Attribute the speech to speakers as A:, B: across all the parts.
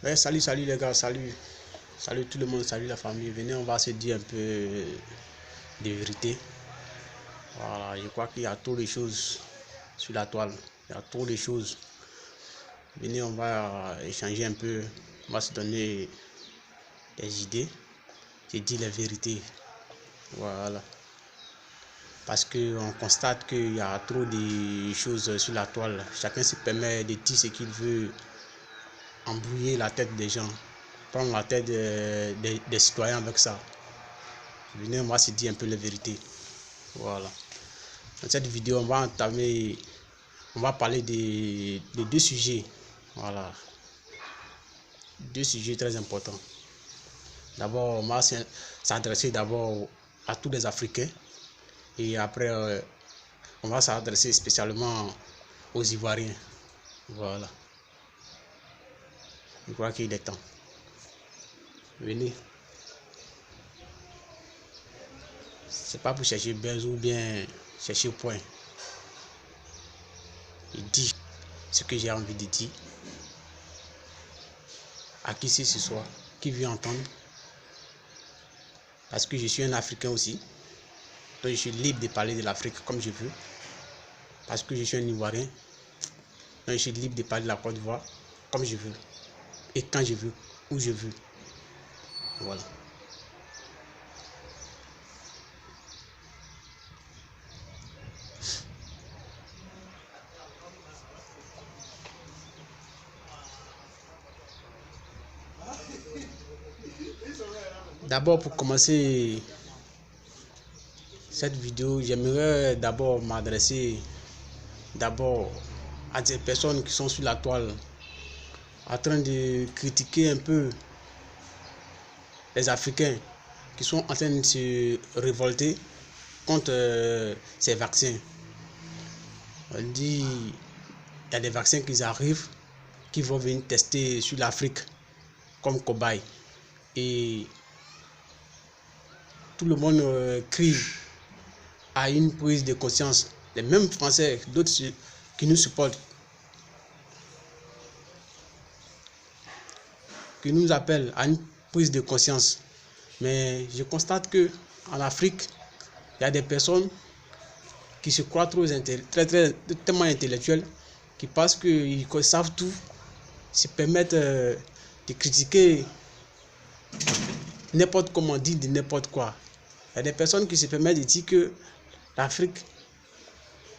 A: Ouais, salut les gars, salut tout le monde, salut la famille. Venez, on va se dire un peu de vérité. Voilà, je crois qu'il y a trop de choses sur la toile. Il y a trop de choses. Venez, on va échanger un peu. On va se donner des idées. Je dis la vérité. Voilà. Parce qu'on constate qu'il y a trop de choses sur la toile. Chacun se permet de dire ce qu'il veut, embrouiller la tête des gens, prendre la tête des citoyens avec ça. Venez, on va se dire un peu la vérité. Voilà. Dans cette vidéo, on va parler de deux sujets. Voilà. Deux sujets très importants. D'abord, on va s'adresser d'abord à tous les Africains. Et après, on va s'adresser spécialement aux Ivoiriens. Voilà. Je crois qu'il est temps. Venez. C'est pas pour chercher buzz ou bien chercher point. Je dis ce que j'ai envie de dire. À qui c'est ce soir, qui veut entendre. Parce que je suis un Africain aussi. Donc je suis libre de parler de l'Afrique comme je veux. Parce que je suis un Ivoirien. Donc je suis libre de parler de la Côte d'Ivoire comme je veux. Et quand je veux, où je veux. Voilà. D'abord, pour commencer cette vidéo, j'aimerais d'abord m'adresser à des personnes qui sont sur la toile en train de critiquer un peu les Africains qui sont en train de se révolter contre ces vaccins. On dit il y a des vaccins qui arrivent qui vont venir tester sur l'Afrique comme cobaye. Et tout le monde crie à une prise de conscience. Les mêmes Français, d'autres qui nous supportent, qui nous appellent à une prise de conscience. Mais je constate que en Afrique, il y a des personnes qui se croient tellement intellectuels, qui pensent qu'ils savent tout, se permettent de critiquer n'importe comment, dire de n'importe quoi. Il y a des personnes qui se permettent de dire que l'Afrique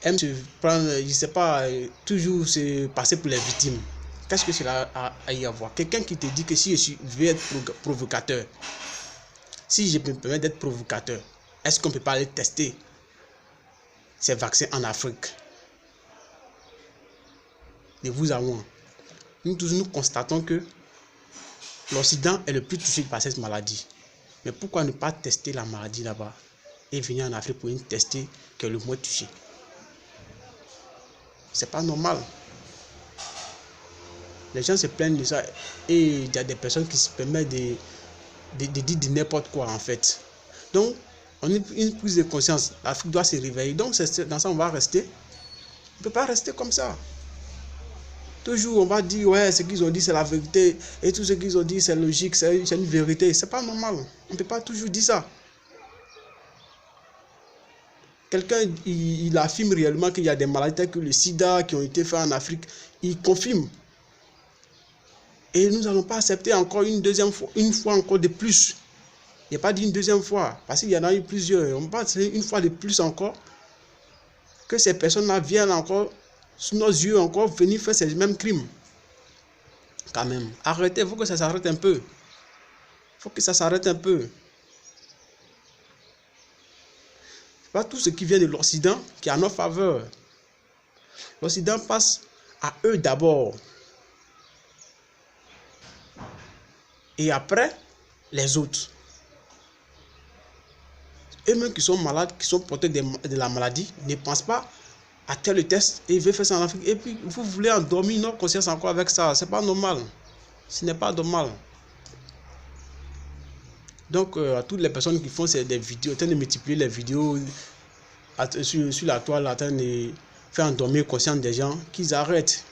A: aime se prendre, je ne sais pas, toujours se passer pour les victimes. Qu'est-ce que cela a à y avoir? Quelqu'un qui te dit que si je veux être provocateur, si je me permets d'être provocateur, est-ce qu'on ne peut pas aller tester ces vaccins en Afrique? De vous à moi, nous constatons que l'Occident est le plus touché par cette maladie. Mais pourquoi ne pas tester la maladie là-bas et venir en Afrique pour une tester qui est le moins touché? C'est pas normal. Les gens se plaignent de ça et il y a des personnes qui se permettent de dire de n'importe quoi en fait. Donc, on a une prise de conscience. L'Afrique doit se réveiller. Donc, dans ça, on va rester. On ne peut pas rester comme ça. Toujours, on va dire, ouais, ce qu'ils ont dit, c'est la vérité. Et tout ce qu'ils ont dit, c'est logique, c'est une vérité. C'est pas normal. On ne peut pas toujours dire ça. Quelqu'un, il affirme réellement qu'il y a des maladies telles que le sida qui ont été faites en Afrique. Il confirme. Et nous n'allons pas accepter encore une fois encore de plus. Il n'y a pas dit une deuxième fois, parce qu'il y en a eu plusieurs. On va accepter une fois de plus encore que ces personnes-là viennent encore, sous nos yeux, encore venir faire ces mêmes crimes. Quand même, arrêtez, il faut que ça s'arrête un peu. Il faut que ça s'arrête un peu. Pas tout ce qui vient de l'Occident qui est en notre faveur. L'Occident passe à eux d'abord. Et après, les autres. Eux-mêmes qui sont malades, qui sont porteurs de la maladie, ne pensent pas à tel test et ils veulent faire ça en Afrique. Et puis, vous voulez endormir notre conscience encore avec ça. C'est pas normal. Ce n'est pas normal. Donc, à toutes les personnes qui font des vidéos, en train de multiplier les vidéos sur la toile, en train de faire endormir la conscience des gens, qu'ils arrêtent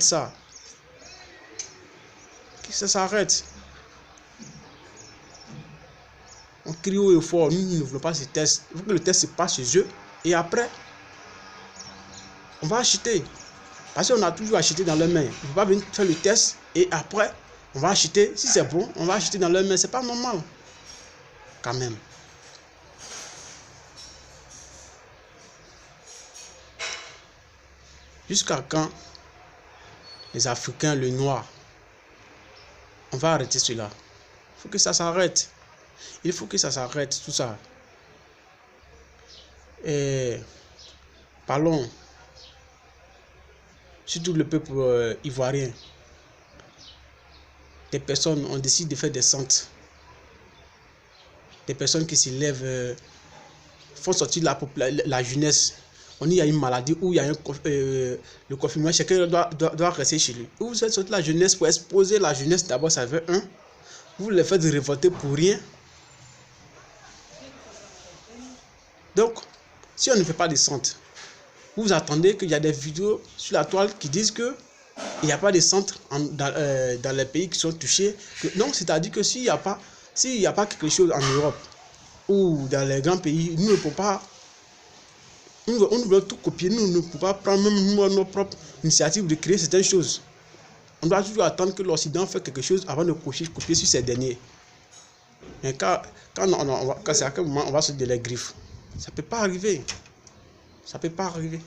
A: ça. ça s'arrête. On crie haut et fort, nous ne voulons pas ce test. Il faut que le test se passe chez eux. Et après, on va acheter. Parce qu'on a toujours acheté dans leurs mains. Il ne faut pas venir faire le test et après, on va acheter. Si c'est bon, on va acheter dans leurs mains. C'est pas normal. Quand même. Jusqu'à quand les Africains, le noir, on va arrêter cela. Il faut que ça s'arrête. Il faut que ça s'arrête, tout ça. Et parlons, surtout le peuple ivoirien. Des personnes, on décide de faire des centres. Des personnes qui s'élèvent, font sortir la jeunesse. On y a une maladie où il y a le confinement, chacun doit rester chez lui. Où vous êtes sorti la jeunesse pour exposer la jeunesse d'abord, ça veut un. Vous les faites révolter pour rien. Donc, si on ne fait pas de centre, vous attendez qu'il y a des vidéos sur la toile qui disent que il n'y a pas de centre dans les pays qui sont touchés. Donc, c'est-à-dire que s'il n'y a pas quelque chose en Europe ou dans les grands pays, nous ne pouvons pas. On doit tout copier, nous ne pouvons pas prendre même nos propres initiatives de créer certaines choses. On doit toujours attendre que l'Occident fasse quelque chose avant de copier sur ces derniers. Mais quand c'est à quel moment on va se donner les griffes, ça ne peut pas arriver. Ça ne peut pas arriver.